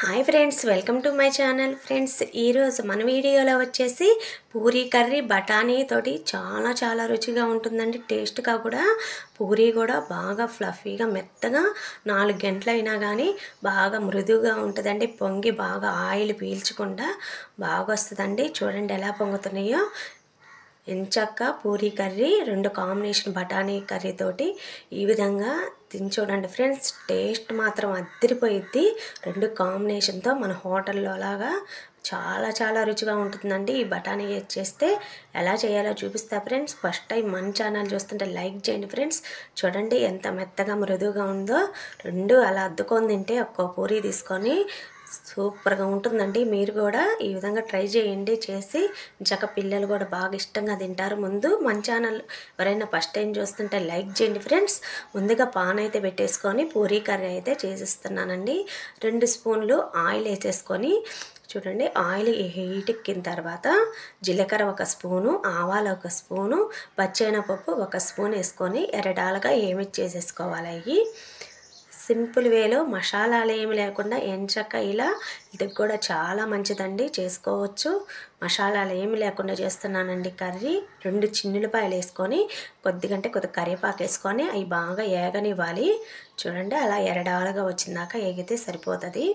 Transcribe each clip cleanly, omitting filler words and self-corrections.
Hi friends, welcome to my channel. Friends, ఈరోజు మన వీడియోలో వచ్చేసి పూరీ కర్రీ బఠానీ తోటి చాలా చాలా రుచిగా ఉంటుందండి. టేస్ట్గా కూడా పూరీ కూడా బాగా ఫ్లఫీగా మెత్తగా 4 గంటలైనా కానీ బాగా మృదువుగా ఉంటుందండి. పొంగి బాగా ఆయిల్ పీల్చకుండా బాగా వస్తుందండి. చూడండి ఎలా పొంగుతున్నాయో. ఎంచక్కా పూరీ కర్రీ 2 కాంబినేషన్ బఠానీ కర్రీ తోటి ఈ విధంగా తిని చూడండి ఫ్రెండ్స్. టేస్ట్ మాత్రం అదిరిపోయిద్ది. 2 కాంబినేషన్తో మన హోటల్లో లాగా చాలా చాలా రుచిగా ఉంటుందండి. ఈ బఠానీ చేస్తే ఎలా చేయాలో చూపిస్తా ఫ్రెండ్స్. ఫస్ట్ టైం మన ఛానల్ చూస్తుంటే లైక్ చేయండి ఫ్రెండ్స్. చూడండి ఎంత మెత్తగా మృదువుగా ఉందో. 2 అలా అద్దుకొని తింటే ఒక్కో పూరీ తీసుకొని సూపర్గా ఉంటుందండి. మీరు కూడా ఈ విధంగా ట్రై చేయండి. చేసి చక్క పిల్లలు కూడా బాగా ఇష్టంగా తింటారు. ముందు మన ఛానల్ ఎవరైనా ఫస్ట్ టైం చూస్తుంటే లైక్ చేయండి ఫ్రెండ్స్. ముందుగా పాన్ అయితే పెట్టేసుకొని పూరీ కర్రీ అయితే చేసిస్తున్నానండి. 2 స్పూన్లు ఆయిల్ వేసేసుకొని చూడండి, ఆయిల్ హీట్ ఎక్కిన తర్వాత జీలకర్ర 1 స్పూను, ఆవాలు 1 స్పూను, పచ్చెనపప్పు 1 స్పూన్ వేసుకొని ఎర్రడాలుగా చేసేసుకోవాలి. అవి సింపుల్ వేలో మసాలాలు ఏమి లేకుండా ఎంచక్క ఇలా ఇది కూడా చాలా మంచిదండి, చేసుకోవచ్చు. మసాలాలు ఏమి లేకుండా చేస్తున్నానండి కర్రీ. 2 చిన్నులపాయలు వేసుకొని కొద్దిగా కరివేపాకు వేసుకొని అవి బాగా ఏగనివ్వాలి. చూడండి అలా ఎరడాలుగా వచ్చిందాక ఏగితే సరిపోతుంది.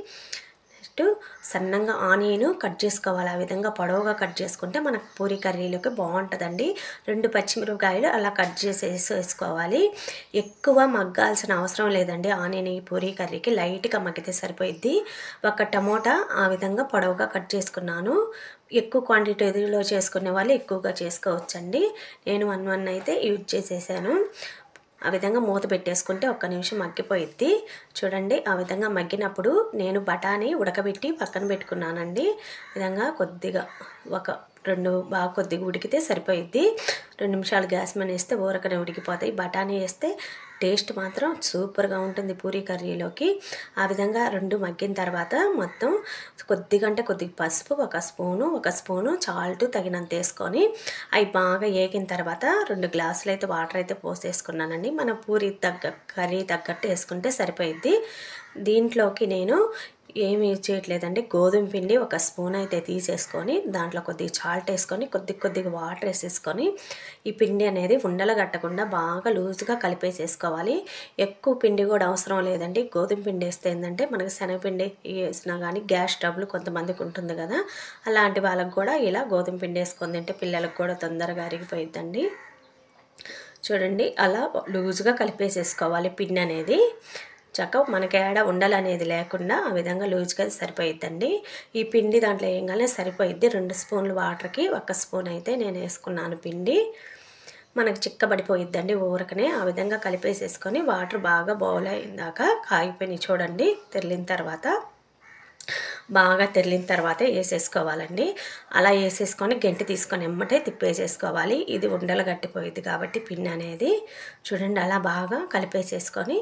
సన్నంగా ఆనియన్ కట్ చేసుకోవాలి. ఆ విధంగా పొడవుగా కట్ చేసుకుంటే మనకు పూరీ కర్రీలోకి బాగుంటుందండి. 2 పచ్చిమిరపకాయలు అలా కట్ చేసి వేసుకోవాలి. ఎక్కువ మగ్గాల్సిన అవసరం లేదండి. ఆనియన్ ఈ పూరీ కర్రీకి లైట్గా మగ్గితే సరిపోయిద్ది. 1 టమోటా ఆ విధంగా పొడవుగా కట్ చేసుకున్నాను. ఎక్కువ క్వాంటిటీలో చేసుకునే వాళ్ళు ఎక్కువగా చేసుకోవచ్చండి. నేను 1 అయితే యూజ్ చేసేసాను. ఆ విధంగా మూత పెట్టేసుకుంటే 1 నిమిషం మగ్గిపోయిద్ది. చూడండి ఆ విధంగా మగ్గినప్పుడు నేను బఠానీ ఉడకబెట్టి పక్కన పెట్టుకున్నానండి. విధంగా కొద్దిగా 2 బాగా కొద్దిగా ఉడికితే సరిపోయిద్ది. 2 నిమిషాలు గ్యాస్ మీద వేస్తే ఊరకనే ఉడికిపోతాయి. బఠానీ వేస్తే టేస్ట్ మాత్రం సూపర్గా ఉంటుంది పూరీ కర్రీలోకి. ఆ విధంగా 2 మగ్గిన తర్వాత మొత్తం కొద్దిగా పసుపు 1 స్పూను సాల్ట్ తగినంత వేసుకొని అవి బాగా వేగిన తర్వాత 2 గ్లాసులు అయితే వాటర్ అయితే పోసేసుకున్నానండి. మన పూరీ కర్రీ తగ్గట్టు వేసుకుంటే సరిపోయిద్ది. దీంట్లోకి నేను ఏమి యూజ్ చేయట్లేదండి. గోధుమ పిండి 1 స్పూన్ అయితే తీసేసుకొని దాంట్లో కొద్దిగా సాల్ట్ వేసుకొని కొద్దిగా వాటర్ వేసేసుకొని ఈ పిండి అనేది ఉండలు కట్టకుండా బాగా లూజ్గా కలిపేసేసుకోవాలి. ఎక్కువ పిండి కూడా అవసరం లేదండి. గోధుమ పిండి వేస్తే ఏంటంటే మనకి శనగపిండి వేసినా కానీ గ్యాస్ ట్రబుల్ కొంతమందికి ఉంటుంది కదా, అలాంటి వాళ్ళకి కూడా ఇలా గోధుమ పిండి వేసుకొని తింటే పిల్లలకు కూడా తొందరగా అరిగిపోయిద్దండి. చూడండి అలా లూజ్గా కలిపేసేసుకోవాలి పిండి అనేది. మనకి ఏడ ఉండలు అనేది లేకుండా ఆ విధంగా లూజ్గా సరిపోయిద్దండి. ఈ పిండి దాంట్లో వేయగానే సరిపోయిద్ది. 2 స్పూన్లు వాటర్కి 1 స్పూన్ అయితే నేను వేసుకున్నాను పిండి. మనకు చిక్కబడిపోయిద్దండి ఊరకనే. ఆ విధంగా కలిపేసేసుకొని వాటర్ బాగా బౌల్ అయిందాక కాగిపోయినాయి చూడండి. బాగా తెరిలిన తర్వాత వేసేసుకోవాలండి. అలా వేసేసుకొని గంటి తీసుకొని ఎమ్మటే తిప్పేసేసుకోవాలి. ఇది ఉండలు గట్టిపోయిద్ది కాబట్టి పిండి అనేది. చూడండి అలా బాగా కలిపేసేసుకొని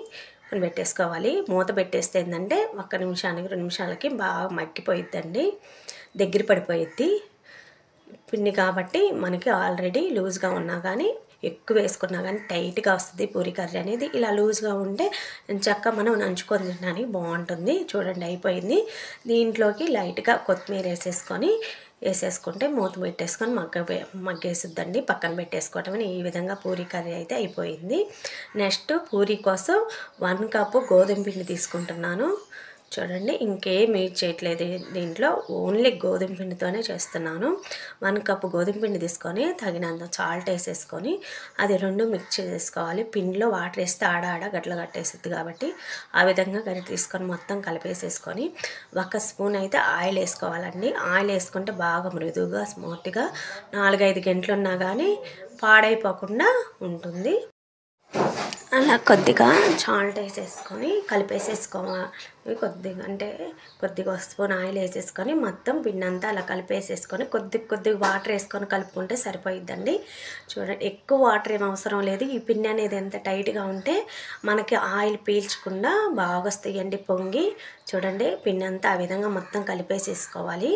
పెట్టేసుకోవాలి. మూత పెట్టేస్తే ఏంటంటే 1 నిమిషానికి 2 నిమిషాలకి బాగా మగ్గిపోయిద్దండి, దగ్గర పడిపోయిద్ది పిండి కాబట్టి. మనకి ఆల్రెడీ లూజ్గా ఉన్నా కానీ ఎక్కువ వేసుకున్నా కానీ టైట్గా వస్తుంది పూరీ కర్రీ అనేది. ఇలా లూజ్గా ఉంటే చక్కగా మనం నంచుకొని తినడానికి బాగుంటుంది. చూడండి అయిపోయింది. దీంట్లోకి లైట్గా కొత్తిమీర వేసేసుకుంటే మూత పెట్టేసుకొని మగ్గేసుద్దండి. పక్కన పెట్టేసుకోవటం. ఈ విధంగా పూరీ కర్రీ అయితే అయిపోయింది. నెక్స్ట్ పూరీ కోసం 1 కప్పు గోధుమ పిండి తీసుకుంటున్నాను. చూడండి ఇంకేం యూజ్ చేయట్లేదు దీంట్లో, ఓన్లీ గోధుమ పిండితోనే చేస్తున్నాను. 1 కప్పు గోధుమ పిండి తీసుకొని తగినంత సాల్ట్ వేసేసుకొని అది 2 మిక్స్ చేసుకోవాలి. పిండిలో వాటర్ వేస్తే ఆడ గట్ల కట్టేస్తుంది కాబట్టి ఆ విధంగా గరిటె తీసుకొని మొత్తం కలిపేసేసుకొని 1 స్పూన్ అయితే ఆయిల్ వేసుకోవాలండి. ఆయిల్ వేసుకుంటే బాగా మృదువుగా స్మూత్గా 4-5 గంటలు ఉన్నా కానీ పాడైపోకుండా ఉంటుంది. అలా కొద్దిగా సాల్ట్ వేసేసుకొని కలిపేసేసుకోవాలి. కొద్దిగా 1 స్పూన్ ఆయిల్ వేసేసుకొని మొత్తం పిండి అంతా అలా కలిపేసేసుకొని కొద్దిగా వాటర్ వేసుకొని కలుపుకుంటే సరిపోయిద్దండి. చూడండి ఎక్కువ వాటర్ ఏం అవసరం లేదు. ఈ పిండి అనేది ఎంత టైట్గా ఉంటే మనకి ఆయిల్ పీల్చకుండా బాగా వస్తాయండి పొంగి. చూడండి పిండి అంతా ఆ విధంగా మొత్తం కలిపేసేసుకోవాలి.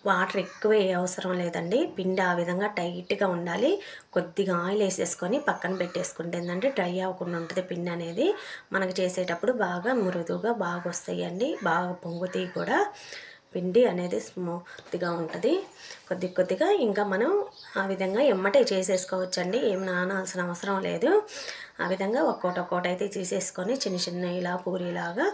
వాటర్ ఎక్కువ అవసరం లేదండి. పిండి ఆ విధంగా టైట్గా ఉండాలి. కొద్దిగా ఆయిల్ వేసేసుకొని పక్కన పెట్టేసుకుంటే ఏంటంటే డ్రై అవ్వకుండా ఉంటుంది పిండి అనేది. మనకు చేసేటప్పుడు బాగా మృదువుగా బాగా వస్తాయండి, బాగా పొంగుతాయి కూడా. పిండి అనేది స్మూత్గా ఉంటుంది. కొద్దిగా ఇంకా మనం ఆ విధంగా ఎమ్మటే చేసేసుకోవచ్చండి, ఏం నానాల్సిన అవసరం లేదు. ఆ విధంగా ఒక్కోటి అయితే తీసేసుకొని చిన్న ఇలా పూరీలాగా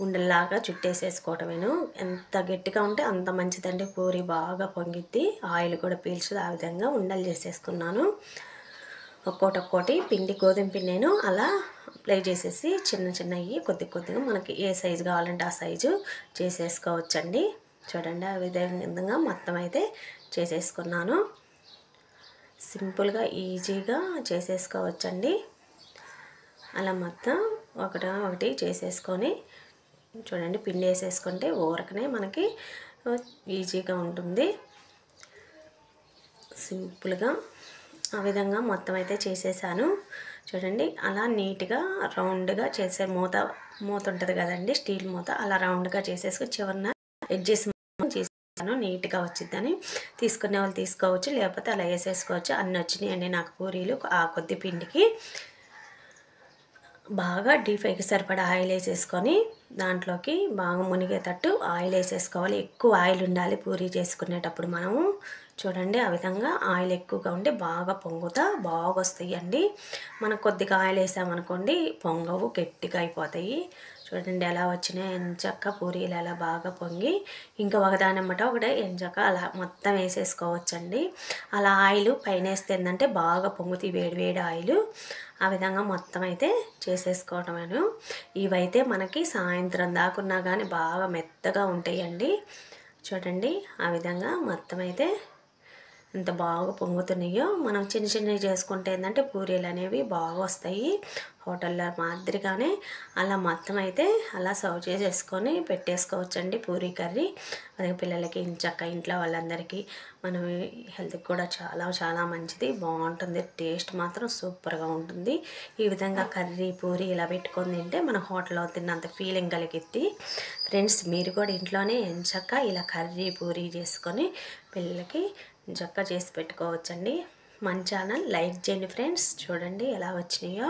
ఉండల్లాగా చుట్టేసేసుకోవటమేను. ఎంత గట్టిగా ఉంటే అంత మంచిదండి, పూరి బాగా పొంగిద్ది, ఆయిల్ కూడా పీల్చదు. ఆ విధంగా ఉండలు చేసేసుకున్నాను. ఒక్కోటి పిండి, గోధుమ పిండి నేను అలా అప్లై చేసేసి చిన్నవి కొద్దిగా మనకి ఏ సైజు కావాలంటే ఆ సైజు చేసేసుకోవచ్చండి. చూడండి, ఆ విధంగా మొత్తం అయితే చేసేసుకున్నాను. సింపుల్గా ఈజీగా చేసేసుకోవచ్చండి. అలా మొత్తం ఒకటి చేసేసుకొని చూడండి, పిండి వేసేసుకుంటే ఊరకనే మనకి ఈజీగా ఉంటుంది. సింపుల్గా ఆ విధంగా మొత్తం అయితే చేసేసాను. చూడండి, అలా నీట్గా రౌండ్గా చేసే మూత ఉంటుంది కదండి, స్టీల్ మూత, అలా రౌండ్గా చేసేసుకుని చివరిన ఎడ్జెస్ చేసాను. నీట్గా వచ్చిద్దని తీసుకునే వాళ్ళు తీసుకోవచ్చు, లేకపోతే అలా వేసేసుకోవచ్చు. అన్నీ వచ్చినాయండి నాకు పూరీలు. ఆ కొద్ది పిండికి బాగా డీప్ ఫ్రైకి సరిపడా ఆయిల్ వేసేసుకొని దాంట్లోకి బాగా మునిగేటట్టు ఆయిల్ వేసేసుకోవాలి. ఎక్కువ ఆయిల్ ఉండాలి పూరీ చేసుకునేటప్పుడు మనము. చూడండి, ఆ విధంగా ఆయిల్ ఎక్కువగా ఉంటే బాగా బాగా వస్తాయండి. మనం కొద్దిగా ఆయిల్ వేసామనుకోండి పొంగవు, గట్టిగా అయిపోతాయి. చూడండి ఎలా వచ్చినాయి ఎంచక్క పూరీలు, ఎలా బాగా పొంగి ఇంకా ఒకదానమ్మట ఒకటే ఎంచక్క అలా మొత్తం వేసేసుకోవచ్చండి. అలా ఆయిల్ పైన వేస్తే ఏంటంటే బాగా పొంగుతాయి, వేడి ఆయిల్. ఆ విధంగా మొత్తం అయితే చేసేసుకోవటమేను. ఇవైతే మనకి సాయంత్రం దాకున్నా కానీ బాగా మెత్తగా ఉంటాయండి. చూడండి, ఆ విధంగా మొత్తం అయితే ఎంత బాగా పొంగుతున్నాయో. మనం చిన్నవి చేసుకుంటే ఏంటంటే పూరీలు అనేవి బాగా వస్తాయి, హోటల్లో మాదిరిగానే. అలా మొత్తం అయితే అలా సర్వ్ చేసేసుకొని పెట్టేసుకోవచ్చండి పూరీ కర్రీ. అదే పిల్లలకి ఇంట్లో వాళ్ళందరికీ మనం హెల్త్కి కూడా చాలా మంచిది, బాగుంటుంది. టేస్ట్ మాత్రం సూపర్గా ఉంటుంది. ఈ విధంగా కర్రీ పూరీ ఇలా పెట్టుకొని తింటే మన హోటల్లో తిన్నంత ఫీలింగ్ కలిగిద్ది. ఫ్రెండ్స్, మీరు కూడా ఇంట్లోనే ఎంచక్క ఇలా కర్రీ పూరీ చేసుకొని పిల్లలకి చక్కగా చేసి పెట్టుకోవచ్చండి. మన ఛానల్ లైక్ చేయండి ఫ్రెండ్స్. చూడండి ఎలా వచ్చినాయో.